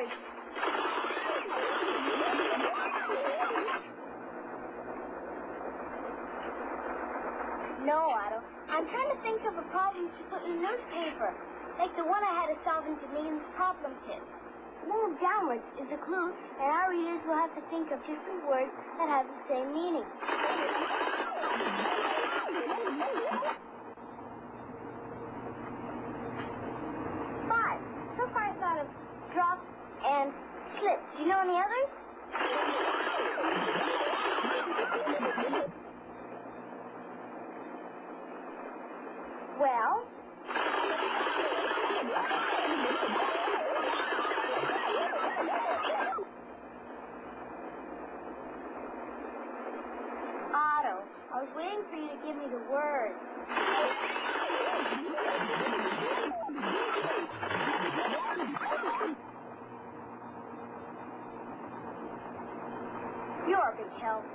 board. No, Otto. I'm trying to think of a problem to put in the newspaper, like the one I had to solve in Danine's problem kit. Move downwards is a clue, and our readers will have to think of different words that have the same meaning. Five. So far I thought of drop and slip. Do you know any others? Well? Otto, I was waiting for you to give me the word. You're a big help.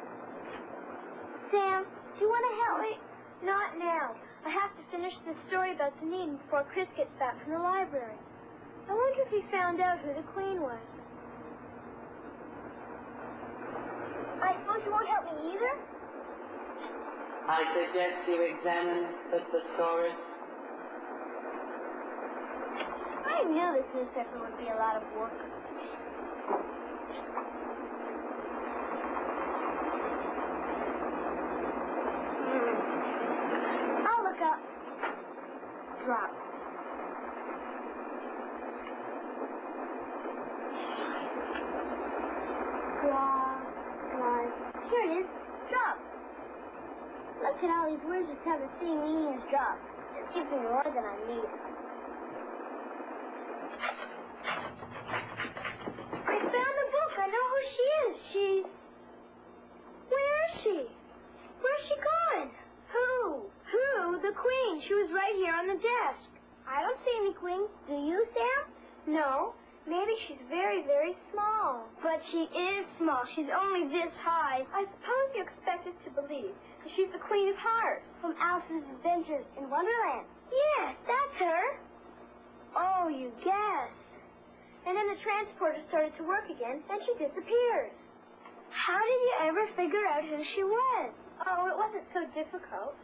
Sam, do you want to help me? Not now. I have to finish this story about Dunedin before Chris gets back from the library. I wonder if he found out who the Queen was. I suppose you won't help me either? I suggest you examine the thesaurus. I knew this newspaper would be a lot of work. I'll look up. Drop. Here it is. Drop. Look at all these words that have the same meaning as drop. This gives me more than I need. I found the book. I know who she is. Where is she? Where's she gone? Who? The Queen. She was right here on the desk. I don't see any Queen. Do you, Sam? No. Maybe she's very, very small. But she is small. She's only this high. I suppose you expect us to believe that she's the Queen of Hearts from Alice's Adventures in Wonderland. Yes, that's her. Oh, you guessed. And then the transporter started to work again, and she disappeared. How did you ever figure out who she was? Oh, it wasn't so difficult.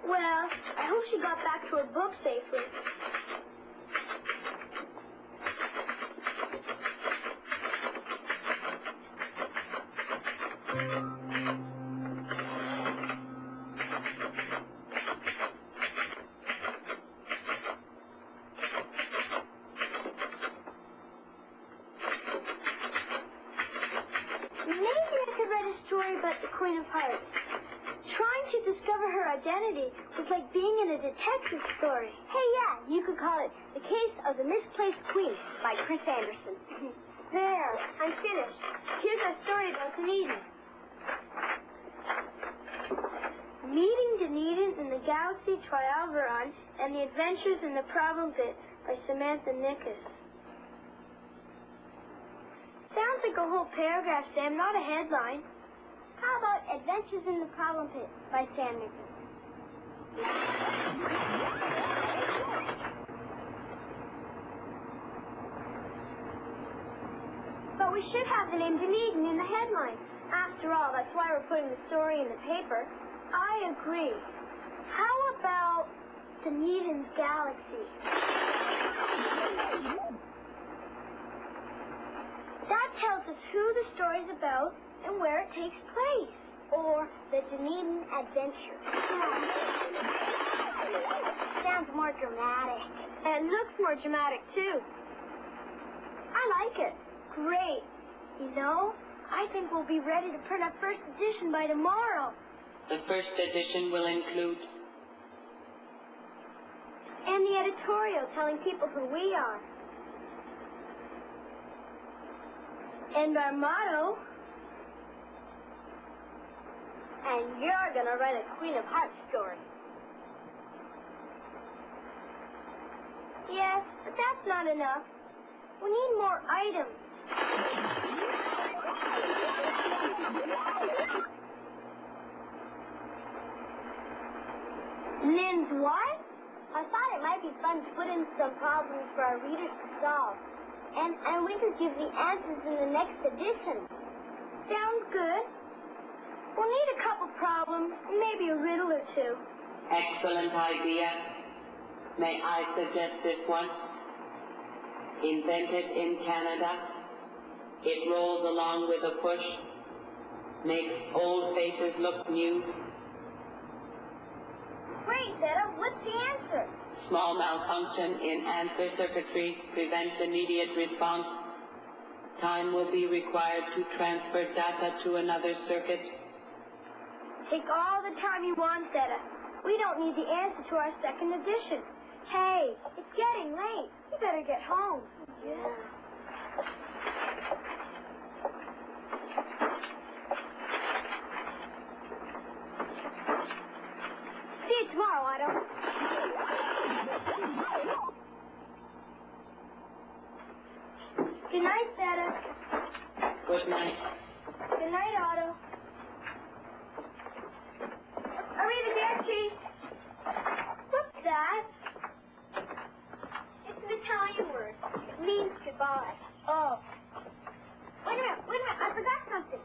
Well, I hope she got back to her book safely. Maybe I could write a story about the Queen of Hearts. Trying to discover her identity was like being in a detective story. Hey, yeah, you could call it The Case of the Misplaced Queen by Chris Anderson. There, I'm finished. Here's our story about Dunedin. Meeting Dunedin in the Galaxy Trialveron and the Adventures in the Problem Pit by Samantha Nickus. Sounds like a whole paragraph, Sam, not a headline. How about Adventures in the Problem Pit by Sam Nickus? But we should have the name Dunedin in the headline. After all, that's why we're putting the story in the paper. I agree. How about Dunedin's Galaxy? That tells us who the story's about and where it takes place. Or the Dunedin Adventure. Sounds more dramatic. And looks more dramatic, too. I like it. Great. You know, I think we'll be ready to print our first edition by tomorrow. The first edition will include... And the editorial telling people who we are. And our motto. And you're gonna write a Queen of Hearts story. Yes, but that's not enough. We need more items. Lynne's what? I thought it might be fun to put in some problems for our readers to solve. And we could give the answers in the next edition. Sounds good. We'll need a couple problems, and maybe a riddle or two. Excellent idea. May I suggest this one? Invented in Canada. It rolls along with a push. Makes old faces look new. Great, Zeta. What's the answer? Small malfunction in answer circuitry prevents immediate response. Time will be required to transfer data to another circuit. Take all the time you want, Zeta. We don't need the answer to our second edition. Hey, it's getting late. We better get home. Yeah. See you tomorrow, Otto. Good night, Zeta. Good night. Good night, Otto. Arrivederci. What's that? It's an Italian word. It means goodbye. Oh. Wait a minute. I forgot something.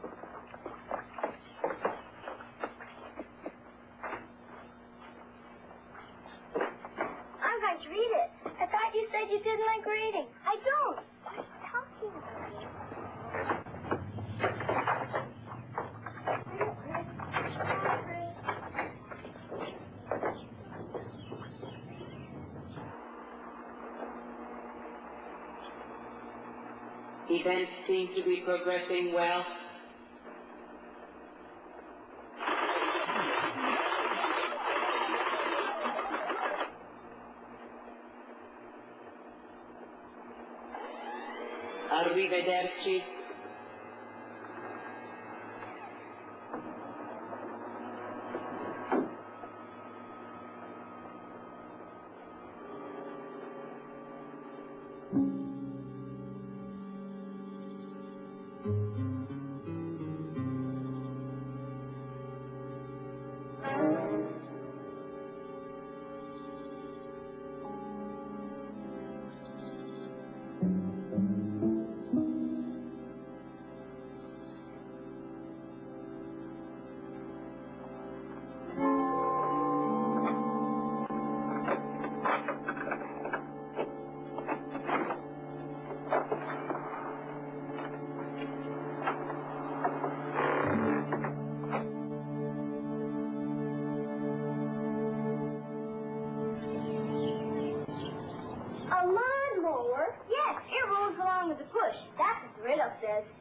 I'm going to read it. I thought you said you didn't like reading. I don't. What are you talking about? Events seem to be progressing well. Arrivederci.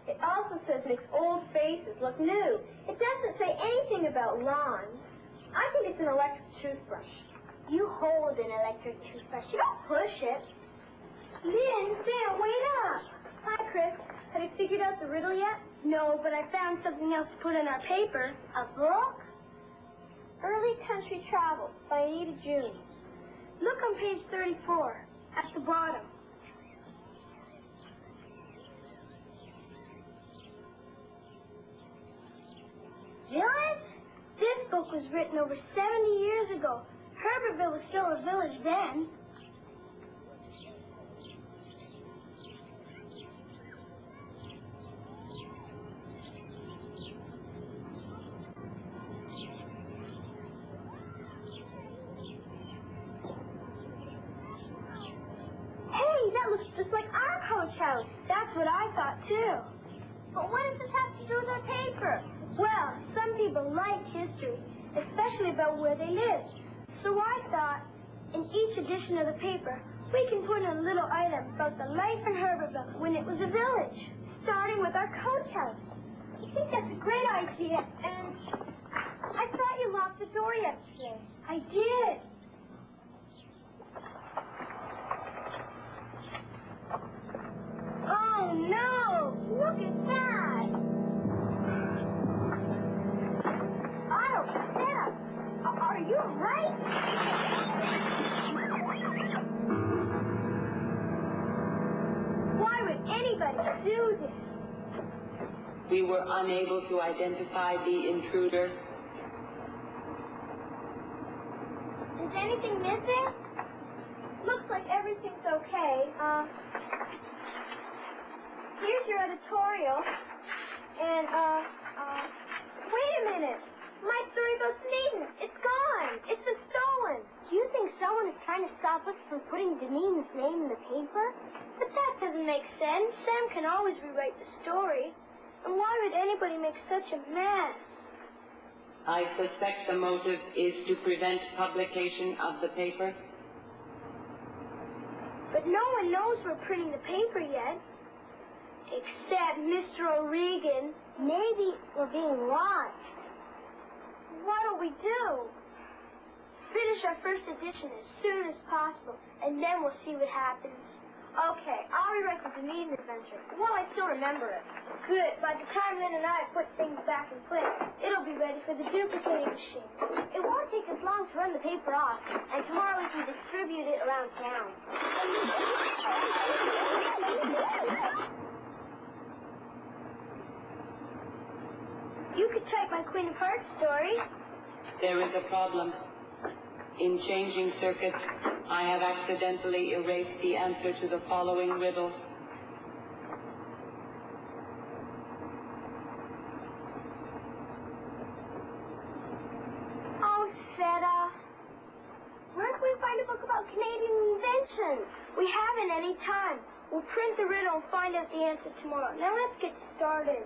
It also says makes old faces look new. It doesn't say anything about lawns. I think it's an electric toothbrush. You hold an electric toothbrush. You don't push it. Lynn, Sam, wait up. Hi, Chris. Have you figured out the riddle yet? No, but I found something else to put in our paper. A book? Early Country Travel by Anita June. Look on page 34, at the bottom. Village? This book was written over 70 years ago. Herbertville was still a village then. Hey, that looks just like our coach house. That's what I thought, too. But what does this have to do with our paper? Well, some people like history, especially about where they live. So I thought, in each edition of the paper, we can put in a little item about the life in Herbertville when it was a village, starting with our coach house. I think that's a great idea, and I thought you locked the door yesterday. I did. Oh, no! Look at that! Otto, Sarah, are you right? Why would anybody do this? We were unable to identify the intruder. Is anything missing? Looks like everything's okay. editorial, and, wait a minute. My story about Dunedin, it's gone. It's been stolen. Do you think someone is trying to stop us from putting Dunedin's name in the paper? But that doesn't make sense. Sam can always rewrite the story. And why would anybody make such a mess? I suspect the motive is to prevent publication of the paper. But no one knows we're printing the paper yet. Except Mr. O'Regan. Maybe we're being watched. What'll we do? Finish our first edition as soon as possible, and then we'll see what happens. Okay, I'll rewrite the Dunedin adventure. Well, I still remember it. Good. By the time Lynne and I put things back in place, it'll be ready for the duplicating machine. It won't take us long to run the paper off, and tomorrow we can distribute it around town. You could type my Queen of Hearts story. There is a problem. In changing circuits, I have accidentally erased the answer to the following riddle. Oh, Feta. Where can we find a book about Canadian inventions? We haven't any time. We'll print the riddle and find out the answer tomorrow. Now let's get started.